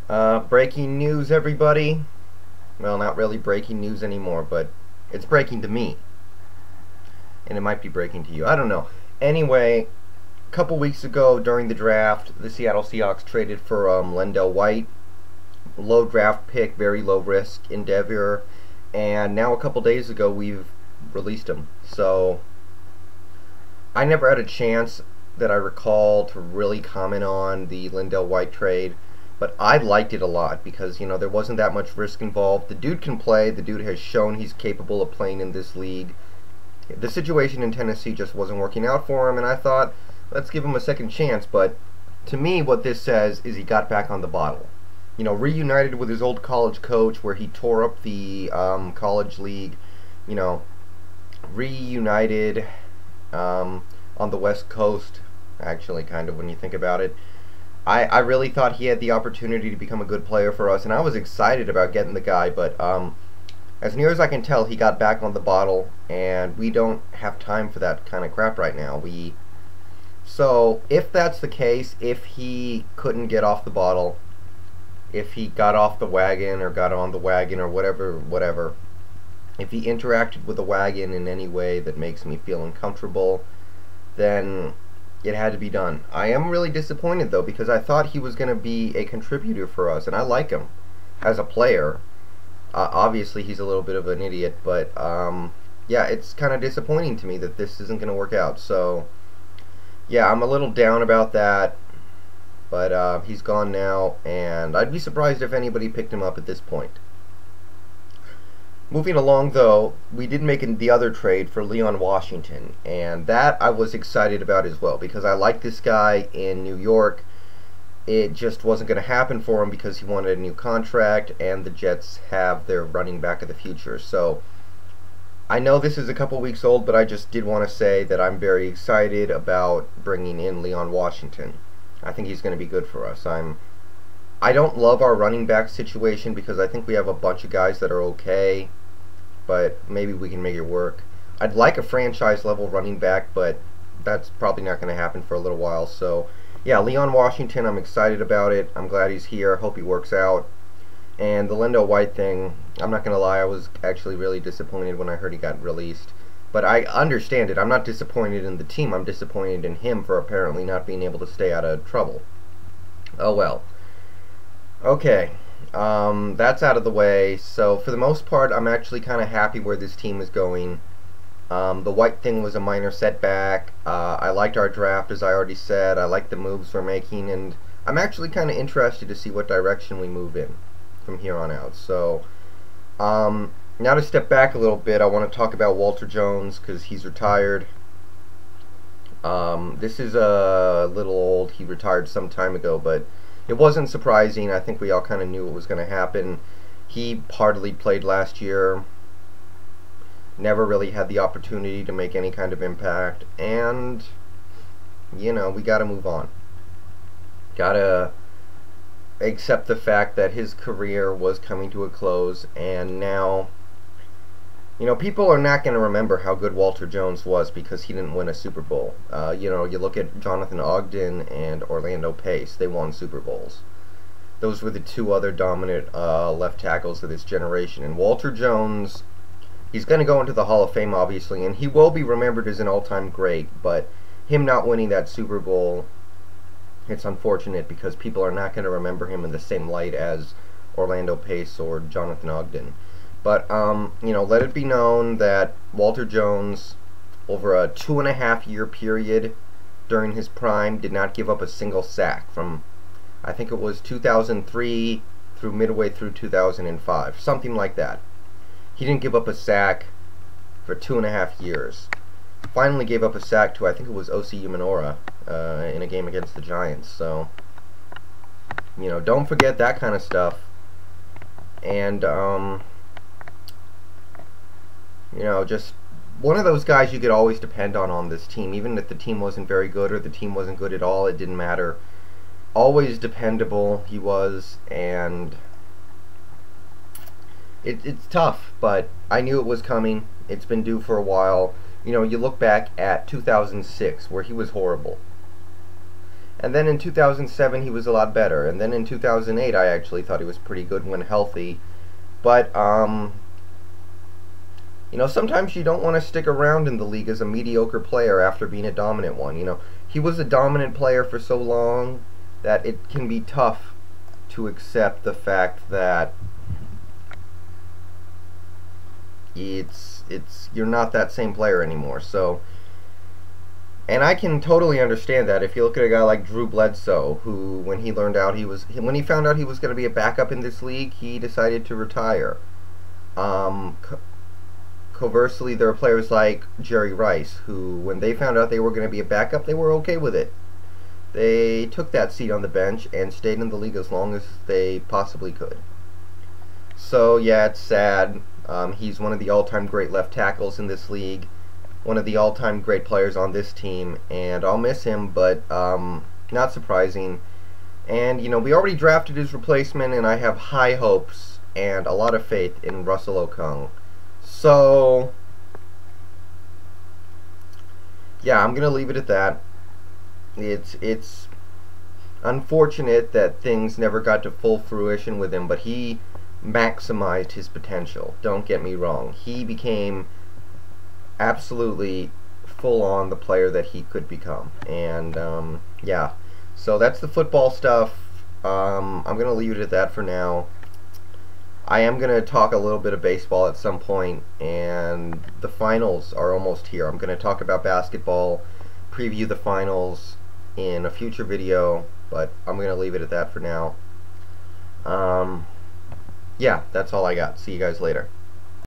Breaking news, everybody. Well, not really breaking news anymore, but it's breaking to me. And it might be breaking to you. I don't know. Anyway, a couple weeks ago during the draft, the Seattle Seahawks traded for Lendale White. Low draft pick, very low risk endeavor. And now a couple days ago, we've released him. So, I never had a chance that I recall to really comment on the Lendale White trade. But I liked it a lot because, there wasn't that much risk involved. The dude can play. The dude has shown he's capable of playing in this league. The situation in Tennessee just wasn't working out for him, and I thought, let's give him a second chance. But to me, what this says is he got back on the bottle. Reunited with his old college coach where he tore up the college league. Reunited on the West Coast, actually, kind of, when you think about it. I really thought he had the opportunity to become a good player for us, and I was excited about getting the guy, but as near as I can tell, he got back on the bottle, and we don't have time for that kind of crap right now. So, if that's the case, if he couldn't get off the bottle, if he got off the wagon, or got on the wagon, or whatever, if he interacted with the wagon in any way that makes me feel uncomfortable, then it had to be done. I am really disappointed, though, because I thought he was going to be a contributor for us, and I like him as a player. Obviously, he's a little bit of an idiot, but yeah, it's kind of disappointing to me that this isn't going to work out. So, yeah, I'm a little down about that, but he's gone now, and I'd be surprised if anybody picked him up at this point. Moving along, though, we did make the other trade for Leon Washington, and that I was excited about as well, because I like this guy in New York. It just wasn't going to happen for him because he wanted a new contract, and the Jets have their running back of the future. So, I know this is a couple weeks old, but I just did want to say that I'm very excited about bringing in Leon Washington. I think he's going to be good for us. I don't love our running back situation because I think we have a bunch of guys that are okay, but maybe we can make it work. I'd like a franchise level running back, but that's probably not going to happen for a little while. So, yeah, Leon Washington, I'm excited about it. I'm glad he's here. Hope he works out. And the Lendale White thing, I'm not going to lie, I was actually really disappointed when I heard he got released. But I understand it. I'm not disappointed in the team. I'm disappointed in him for apparently not being able to stay out of trouble. Oh well. Okay, that's out of the way. So for the most part, I'm actually kind of happy where this team is going. The White thing was a minor setback. I liked our draft, as I already said. I like the moves we're making, and I'm actually kind of interested to see what direction we move in from here on out. So, now to step back a little bit, I want to talk about Walter Jones, because he's retired. This is a little old. He retired some time ago, but it wasn't surprising. I think we all kind of knew what was going to happen. He hardly played last year. Never really had the opportunity to make any kind of impact. And, we got to move on. Got to accept the fact that his career was coming to a close. And now, people are not going to remember how good Walter Jones was because he didn't win a Super Bowl. You look at Jonathan Ogden and Orlando Pace. They won Super Bowls. Those were the two other dominant left tackles of this generation. And Walter Jones, he's going to go into the Hall of Fame, obviously, and he will be remembered as an all-time great. But him not winning that Super Bowl, it's unfortunate because people are not going to remember him in the same light as Orlando Pace or Jonathan Ogden. But, let it be known that Walter Jones, over a 2.5-year period during his prime, did not give up a single sack from, I think it was 2003 through midway through 2005, something like that. He didn't give up a sack for 2.5 years. Finally gave up a sack to, I think it was O.C. Umenora in a game against the Giants. So, don't forget that kind of stuff. And, just one of those guys you could always depend on this team. Even if the team wasn't very good or the team wasn't good at all, it didn't matter. Always dependable he was, and it's tough, but I knew it was coming. It's been due for a while. You look back at 2006, where he was horrible. And then in 2007 he was a lot better. And then in 2008 I actually thought he was pretty good when healthy. But you know, sometimes you don't want to stick around in the league as a mediocre player after being a dominant one. You know, he was a dominant player for so long that it can be tough to accept the fact that you're not that same player anymore. So, and I can totally understand that. If you look at a guy like Drew Bledsoe, who when he found out he was going to be a backup in this league, he decided to retire. Conversely, there are players like Jerry Rice, who when they found out they were going to be a backup, they were okay with it. They took that seat on the bench and stayed in the league as long as they possibly could. So yeah, it's sad. He's one of the all-time great left tackles in this league, one of the all-time great players on this team, and I'll miss him, but not surprising. And you know, we already drafted his replacement, and I have high hopes and a lot of faith in Russell Okung. So yeah, I'm gonna leave it at that. It's unfortunate that things never got to full fruition with him, but he maximized his potential. Don't get me wrong. He became absolutely full on the player that he could become. And yeah, so that's the football stuff. I'm gonna leave it at that for now. I am going to talk a little bit of baseball at some point, and the finals are almost here. I'm going to talk about basketball, preview the finals in a future video, but I'm going to leave it at that for now. Yeah, that's all I got. See you guys later.